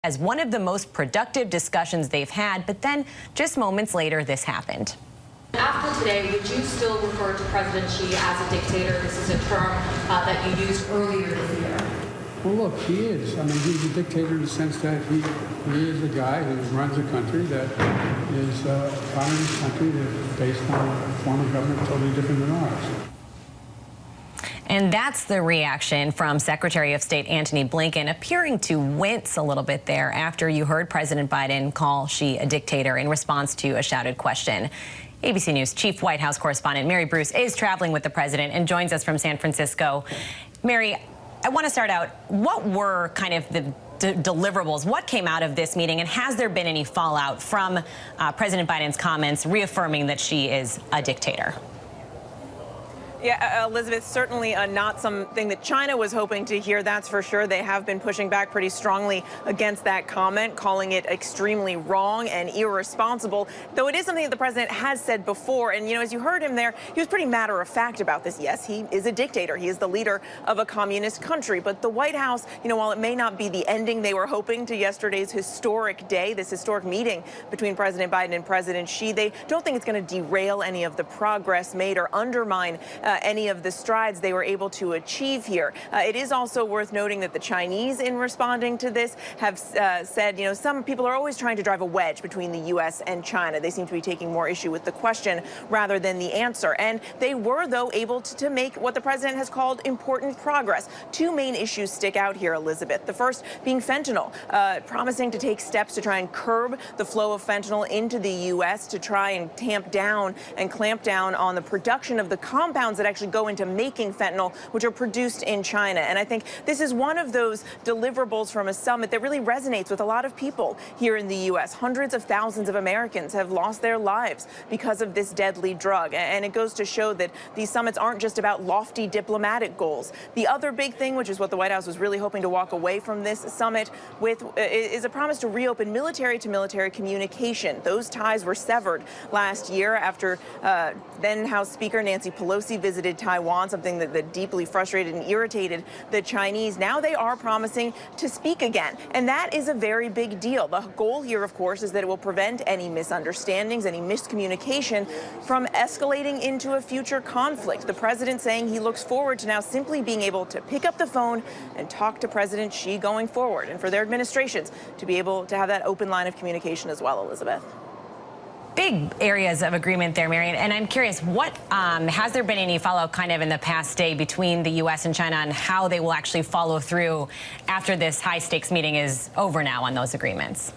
as one of the most productive discussions they've had. But then just moments later, this happened. After today, would you still refer to President Xi as a dictator? This is a term that you used earlier this year. Well, look, he is. I mean, he's a dictator in the sense that he is a guy who runs a country that is a communist country that's based on a form of government totally different than ours. And that's the reaction from Secretary of State Antony Blinken, appearing to wince a little bit there after you heard President Biden call Xi a dictator in response to a shouted question. ABC News Chief White House correspondent Mary Bruce is traveling with the president and joins us from San Francisco. Mary, I want to start out, what were kind of the deliverables? What came out of this meeting, and has there been any fallout from President Biden's comments reaffirming that Xi is a dictator? Yeah, Elizabeth, certainly not something that China was hoping to hear, that's for sure. They have been pushing back pretty strongly against that comment, calling it extremely wrong and irresponsible, though it is something that the president has said before. And, you know, as you heard him there, he was pretty matter of fact about this. Yes, he is a dictator. He is the leader of a communist country. But the White House, you know, while it may not be the ending they were hoping to yesterday's historic day, this historic meeting between President Biden and President Xi, they don't think it's going to derail any of the progress made or undermine any of the strides they were able to achieve here. It is also worth noting that the Chinese, in responding to this, have said, you know, some people are always trying to drive a wedge between the U.S. and China. They seem to be taking more issue with the question rather than the answer. And they were, though, able to make what the president has called important progress. Two main issues stick out here, Elizabeth. The first being fentanyl, promising to take steps to try and curb the flow of fentanyl into the U.S., to try and tamp down and clamp down on the production of the compounds that actually go into making fentanyl, which are produced in China. And I think this is one of those deliverables from a summit that really resonates with a lot of people here in the U.S. Hundreds of thousands of Americans have lost their lives because of this deadly drug. And it goes to show that these summits aren't just about lofty diplomatic goals. The other big thing, which is what the White House was really hoping to walk away from this summit with, is a promise to reopen military-to-military communication. Those ties were severed last year after then House Speaker Nancy Pelosi visited Taiwan, something that deeply frustrated and irritated the Chinese. Now they are promising to speak again, and that is a very big deal. The goal here, of course, is that it will prevent any misunderstandings, any miscommunication from escalating into a future conflict. The president saying he looks forward to now simply being able to pick up the phone and talk to President Xi going forward, and for their administrations to be able to have that open line of communication as well, Elizabeth. Big areas of agreement there, Marian. And I'm curious, what has there been any follow-up kind of in the past day between the U.S. and China on how they will actually follow through after this high-stakes meeting is over now on those agreements?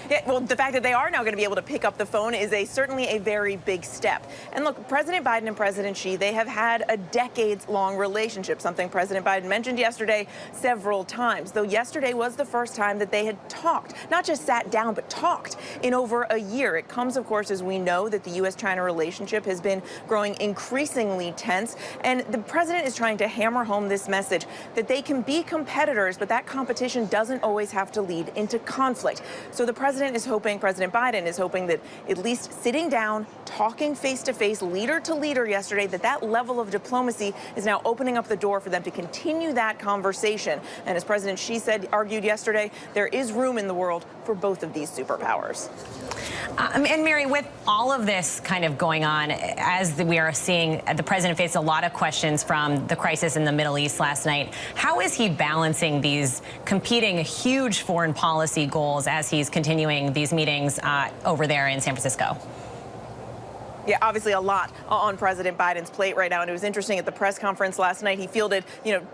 Yeah, well, the fact that they are now going to be able to pick up the phone is certainly a very big step. And look, President Biden and President Xi, they have had a decades-long relationship, something President Biden mentioned yesterday several times, though yesterday was the first time that they had talked, not just sat down, but talked in over a year. It comes, of course, as we know, that the U.S.-China relationship has been growing increasingly tense, and the president is trying to hammer home this message that they can be competitors, but that competition doesn't always have to lead into conflict. So the President Biden is hoping that at least sitting down, talking face-to-face, leader to leader yesterday, that level of diplomacy is now opening up the door for them to continue that conversation. And as President Xi argued yesterday, there is room in the world for both of these superpowers. And Mary, with all of this kind of going on, as we are seeing, the president faced a lot of questions from the crisis in the Middle East last night. How is he balancing these competing huge foreign policy goals as he's continuing these meetings over there in San Francisco? Yeah, obviously a lot on President Biden's plate right now. And it was interesting at the press conference last night, he fielded,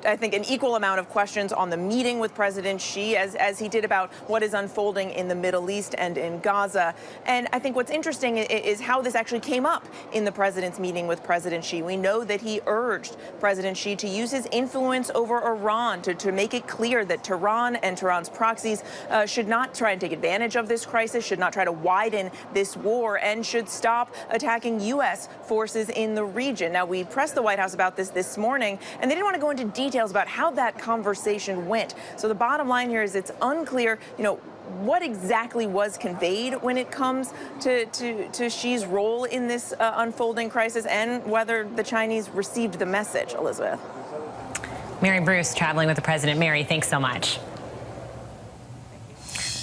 I think an equal amount of questions on the meeting with President Xi as he did about what is unfolding in the Middle East and in Gaza. And I think what's interesting is how this actually came up in the president's meeting with President Xi. We know that he urged President Xi to use his influence over Iran to make it clear that Tehran and Tehran's proxies should not try and take advantage of this crisis, should not try to widen this war, and should stop attacking U.S. forces in the region. Now, we pressed the White House about this morning, and they didn't want to go into details about how that conversation went. So the bottom line here is it's unclear, what exactly was conveyed when it comes to Xi's role in this unfolding crisis, and whether the Chinese received the message, Elizabeth. Mary Bruce traveling with the president. Mary, thanks so much.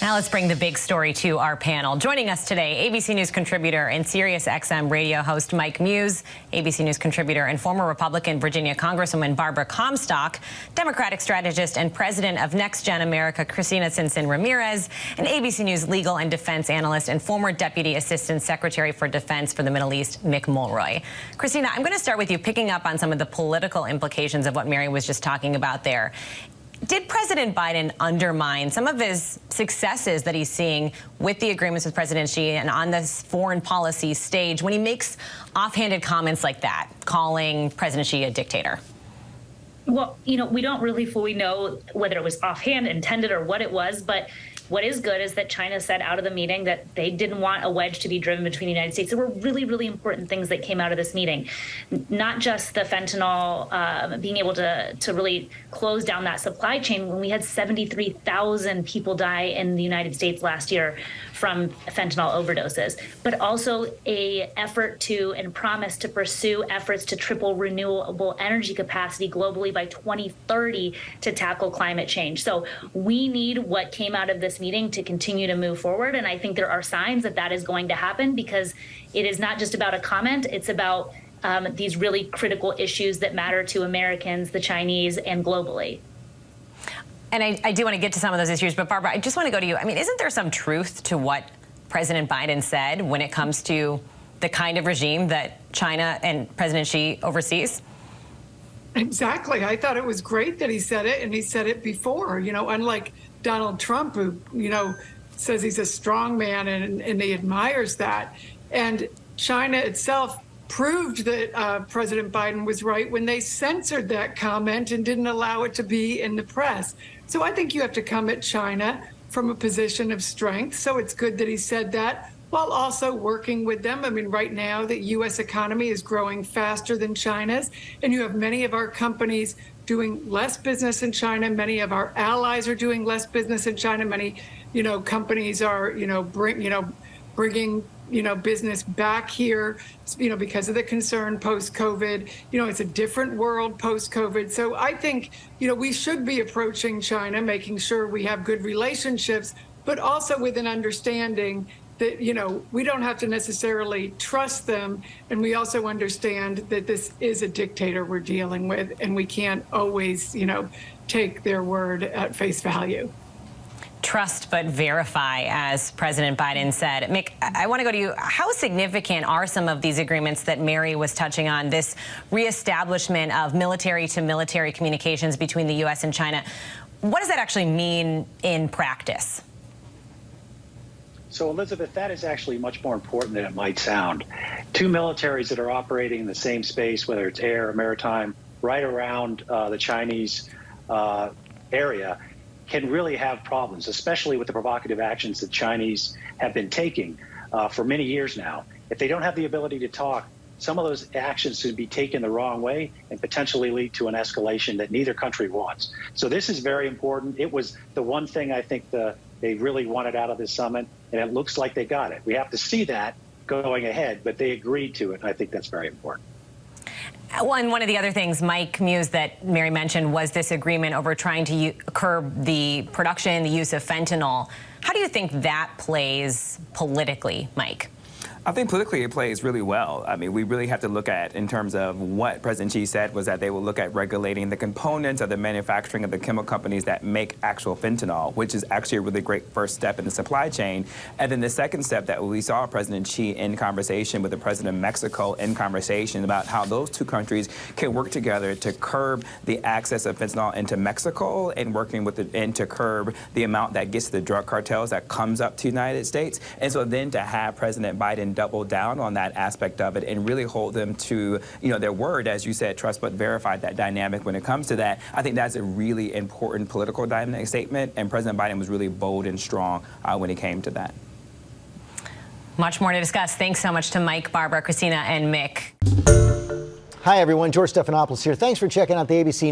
Now let's bring the big story to our panel. Joining us today, ABC News contributor and SiriusXM radio host Mike Muse, ABC News contributor and former Republican Virginia Congresswoman Barbara Comstock, Democratic strategist and president of Next Gen America Cristina Cincin Ramirez, and ABC News legal and defense analyst and former Deputy Assistant Secretary for Defense for the Middle East, Mick Mulroy. Cristina, I'm going to start with you, picking up on some of the political implications of what Mary was just talking about there. Did President Biden undermine some of his successes that he's seeing with the agreements with President Xi and on this foreign policy stage when he makes offhanded comments like that, calling President Xi a dictator? Well, we don't really fully know whether it was offhand, intended, or what it was, but what is good is that China said out of the meeting that they didn't want a wedge to be driven between the United States. There were really, really important things that came out of this meeting, not just the fentanyl, being able to really close down that supply chain when we had 73,000 people die in the United States last year from fentanyl overdoses, but also a effort to and promise to pursue efforts to triple renewable energy capacity globally by 2030 to tackle climate change. So we need what came out of this meeting to continue to move forward. And I think there are signs that that is going to happen, because it is not just about a comment. It's about these really critical issues that matter to Americans, the Chinese, and globally. And I do want to get to some of those issues, but Barbara, I just want to go to you. I mean, isn't there some truth to what President Biden said when it comes to the kind of regime that China and President Xi oversees? Exactly. I thought it was great that he said it, and he said it before, unlike Donald Trump, who, says he's a strong man and he admires that. And China itself proved that President Biden was right when they censored that comment and didn't allow it to be in the press. So I think you have to come at China from a position of strength. So it's good that he said that, while also working with them. I mean, right now, the U.S. economy is growing faster than China's, and you have many of our companies doing less business in China. Many of our allies are doing less business in China. Many, companies are, bringing, business back here, because of the concern post-COVID. It's a different world post-COVID. So I think, we should be approaching China, making sure we have good relationships, but also with an understanding that, we don't have to necessarily trust them. And we also understand that this is a dictator we're dealing with, and we can't always, take their word at face value. Trust but verify, as President Biden said. Mick, I want to go to you. How significant are some of these agreements that Mary was touching on, this reestablishment of military-to-military communications between the U.S. and China? What does that actually mean in practice? So, Elizabeth, that is actually much more important than it might sound. Two militaries that are operating in the same space, whether it's air or maritime, right around the Chinese area, can really have problems, especially with the provocative actions the Chinese have been taking for many years now. If they don't have the ability to talk, some of those actions could be taken the wrong way and potentially lead to an escalation that neither country wants. So this is very important. It was the one thing I think they really wanted out of this summit, and it looks like they got it. We have to see that going ahead, but they agreed to it, and I think that's very important. One of the other things, Mike Muse, that Mary mentioned was this agreement over trying to curb the production, the use of fentanyl. How do you think that plays politically, Mike? I think politically it plays really well. I mean, we really have to look at, in terms of what President Xi said, was that they will look at regulating the components of the manufacturing of the chemical companies that make actual fentanyl, which is actually a really great first step in the supply chain. And then the second step that we saw President Xi in conversation with the president of Mexico, in conversation about how those two countries can work together to curb the access of fentanyl into Mexico, and working with and to curb the amount that gets to the drug cartels that comes up to the United States. And so then to have President Biden double down on that aspect of it and really hold them to, their word, as you said, trust but verify, that dynamic when it comes to that. I think that's a really important political dynamic statement, and President Biden was really bold and strong when it came to that. Much more to discuss. Thanks so much to Mike, Barbara, Cristina, and Mick. Hi, everyone. George Stephanopoulos here. Thanks for checking out the ABC